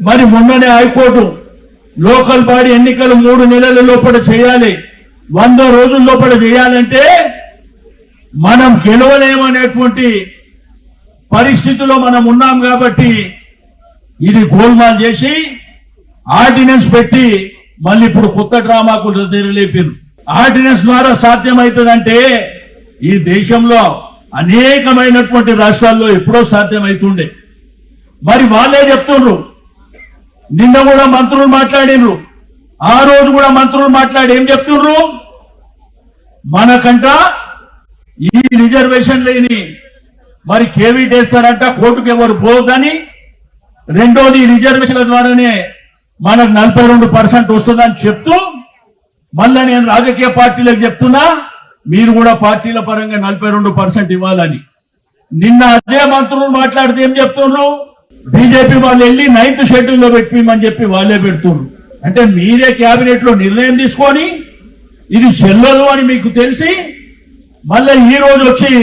మరి మొన్ననే high court local body ఎన్నికలు 3 నెలల లోపల చేయాలి, 100 రోజుల లోపల చేయాలంటే మనం గెలవలేమనేటువంటి పరిస్థితిలో మనం ఉన్నాం కాబట్టి ఇది గోల్మాల్ చేసి ఆర్డినెన్స్ పెట్టి మళ్ళీ ఇప్పుడు కొత్త డ్రామాకు తెరలేపారు. ఆర్డినెన్స్ ద్వారా సాధ్యమవుతుందంటే ఈ దేశంలో అనేకమైనటువంటి రాష్ట్రాల్లో ఎప్పుడో సాధ్యమవుతుండే. మరి వాళ్ళే చెప్తుండ్రు, నిన్న కూడా మంత్రులు మాట్లాడినరు, ఆ రోజు కూడా మంత్రులు మాట్లాడి ఏం చెప్తుండ్రు, మనకంట ఈ రిజర్వేషన్ లేని మరి కేవీట్ వేస్తారంట, కోర్టుకు ఎవరు పోదని, రెండోది రిజర్వేషన్ల ద్వారానే మనకు 42% వస్తుందని చెప్తూ మళ్ళా నేను రాజకీయ పార్టీలకు చెప్తున్నా మీరు కూడా పార్టీల పరంగా 42% ఇవ్వాలని. నిన్న అదే మంత్రులు మాట్లాడితే ఏం చెప్తున్నారు, బీజేపీ వాళ్ళు వెళ్ళి 9th షెడ్యూల్లో పెట్టిమని చెప్పి వాళ్ళే పెడుతున్నారు. అంటే మీరే కేబినెట్ లో నిర్ణయం తీసుకొని ఇది చెల్లదు అని మీకు తెలిసి మళ్ళీ ఈ రోజు వచ్చి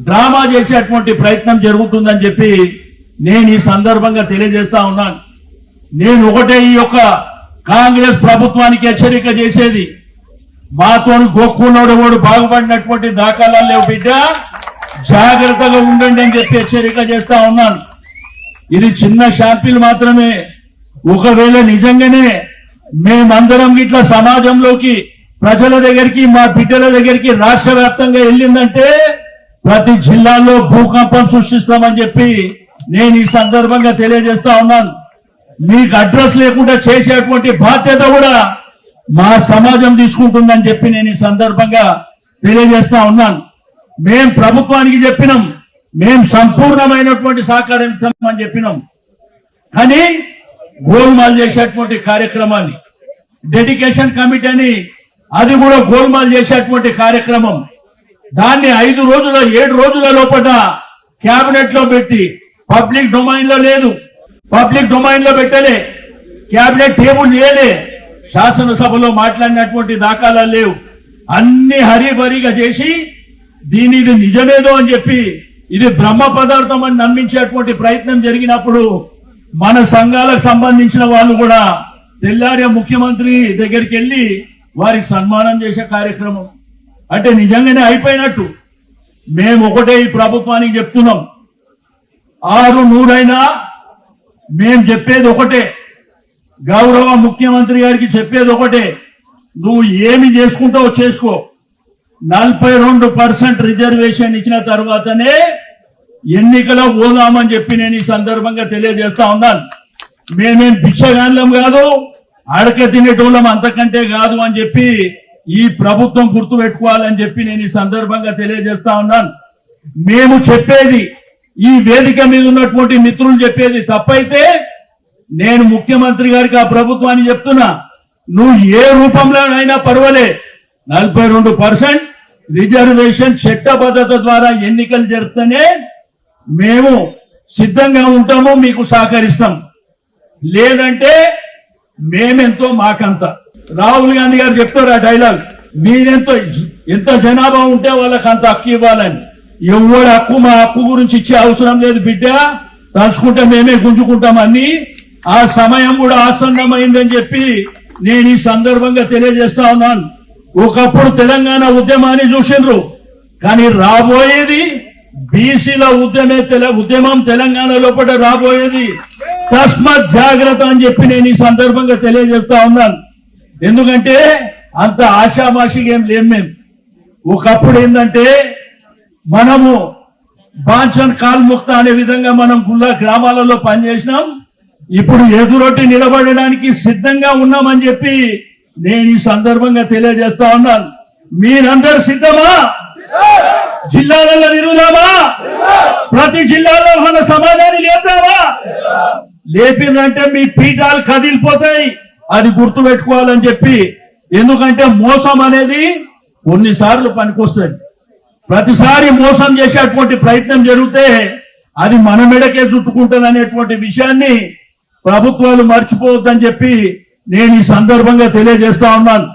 డ్రామా చేసేటువంటి ప్రయత్నం జరుగుతుందని చెప్పి నేను ఈ సందర్భంగా తెలియజేస్తా ఉన్నాను. నేను ఒకటే ఈ యొక్క కాంగ్రెస్ ప్రభుత్వానికి హెచ్చరిక చేసేది, మాతో గోక్కున్నాడు వాడు బాగుపడినటువంటి దాఖలాలు లేవు బిడ్డ, జాగ్రత్తగా ఉండండి అని చెప్పి హెచ్చరిక చేస్తా ఉన్నాను. ఇది చిన్న శాంపిల్ మాత్రమే. ఒకవేళ నిజంగానే మేమందరం ఇట్లా సమాజంలోకి ప్రజల దగ్గరికి మా బిడ్డల దగ్గరికి రాష్ట్ర వ్యాప్తంగా వెళ్ళిందంటే ప్రతి జిల్లాలో భూకంపం సృష్టిస్తామని చెప్పి నేను ఈ సందర్భంగా తెలియజేస్తా ఉన్నాను. మీకు అడ్రస్ లేకుండా చేసేటువంటి బాధ్యత కూడా మా సమాజం తీసుకుంటుందని చెప్పి నేను ఈ సందర్భంగా తెలియజేస్తా ఉన్నాను. మేం ప్రభుత్వానికి చెప్పినాం, మేం సంపూర్ణమైనటువంటి సహకారం ఇస్తామని చెప్పినాం. కానీ గోల్మాల్ చేసేటువంటి కార్యక్రమాన్ని డెడికేషన్ కమిటీ అని అది కూడా గోల్మాల్ చేసేటువంటి కార్యక్రమం, దాన్ని 5 రోజుల 7 రోజుల లోపల క్యాబినెట్ లో పెట్టి పబ్లిక్ డొమైన్ లో లేదు, పబ్లిక్ డొమైన్ లో పెట్టలే, క్యాబినెట్ టేబుల్ చేయలే, శాసనసభలో మాట్లాడినటువంటి దాఖలాలు లేవు. అన్ని హరిబరిగా చేసి దీని ఇది నిజమేదో అని చెప్పి ఇది బ్రహ్మ పదార్థం అని నమ్మించేటువంటి ప్రయత్నం జరిగినప్పుడు మన సంఘాలకు సంబంధించిన వాళ్ళు కూడా తెల్లారే ముఖ్యమంత్రి దగ్గరికి వెళ్లి వారికి సన్మానం చేసే కార్యక్రమం. అంటే నిజంగానే అయిపోయినట్టు. మేము ఒకటే ఈ ప్రభుత్వానికి చెప్తున్నాం, 600 మేం చెప్పేది ఒకటే, గౌరవ ముఖ్యమంత్రి గారికి చెప్పేది ఒకటే, నువ్వు ఏమి చేసుకుంటావో చేసుకో, 42% రిజర్వేషన్ ఇచ్చిన తర్వాతనే ఎన్నికలో పోదామని చెప్పి నేను ఈ సందర్భంగా తెలియజేస్తా ఉన్నాను. మేమేం భిక్షగాన్లం కాదు, అడక తినేటోళ్ళం అంతకంటే కాదు అని చెప్పి ఈ ప్రభుత్వం గుర్తు పెట్టుకోవాలని చెప్పి నేను ఈ సందర్భంగా తెలియజేస్తా ఉన్నాను. మేము చెప్పేది, ఈ వేదిక మీద ఉన్నటువంటి మిత్రులు చెప్పేది తప్పైతే నేను ముఖ్యమంత్రి గారికి ఆ ప్రభుత్వాన్ని చెప్తున్నా, నువ్వు ఏ రూపంలోనైనా పర్వాలే 42% రిజర్వేషన్ చట్టబద్ధత ద్వారా ఎన్నికలు జరిపితేనే మేము సిద్ధంగా ఉంటాము, మీకు సహకరిస్తాం. లేదంటే మేమెంతో మాకంత. రాహుల్ గాంధీ గారు చెప్తారు ఆ డైలాగ్, మీరెంతో ఎంత జనాభా ఉంటే వాళ్ళకి అంత హక్కు ఇవ్వాలని. ఎవరి హక్కు మా హక్కు గురించి ఇచ్చే అవసరం లేదు బిడ్డ, తలుచుకుంటే మేమే గుంజుకుంటామని. ఆ సమయం కూడా ఆసన్నమైందని చెప్పి నేను ఈ సందర్భంగా తెలియజేస్తా ఉన్నాను. ఒకప్పుడు తెలంగాణ ఉద్యమాన్ని చూసిండ్రు, కానీ రాబోయేది బీసీల ఉద్యమం తెలంగాణ లోపల రాబోయేది. తస్మత్ జాగ్రత్త అని చెప్పి నేను ఈ సందర్భంగా తెలియజేస్తా ఉన్నాను. ఎందుకంటే అంత ఆషామాషిగా ఏం లేం. మేము ఒకప్పుడు ఏంటంటే మనము బాంఛన్ కాల్ ముక్త అనే విధంగా మనం గుళ్ళ గ్రామాలలో పనిచేసినాం. ఇప్పుడు ఎదురొట్టి నిలబడడానికి సిద్ధంగా ఉన్నామని చెప్పి నేను ఈ సందర్భంగా తెలియజేస్తా ఉన్నాను. మీరందరూ సిద్ధమా? జిల్లాలలో తిరుగుదామా? ప్రతి జిల్లాలో మన సమాధానం లేపుదామా? లేపిందంటే మీ పీఠాలు కదిలిపోతాయి, అది గుర్తు పెట్టుకోవాలని చెప్పి. ఎందుకంటే మోసం అనేది కొన్నిసార్లు పనికొస్తుంది, ప్రతిసారి మోసం చేసేటువంటి ప్రయత్నం జరిగితే అది మన మెడకే చుట్టుకుంటుంది అనేటువంటి విషయాన్ని ప్రభుత్వాలు మర్చిపోవద్దని చెప్పి నేను ఈ సందర్భంగా తెలియజేస్తా ఉన్నాను.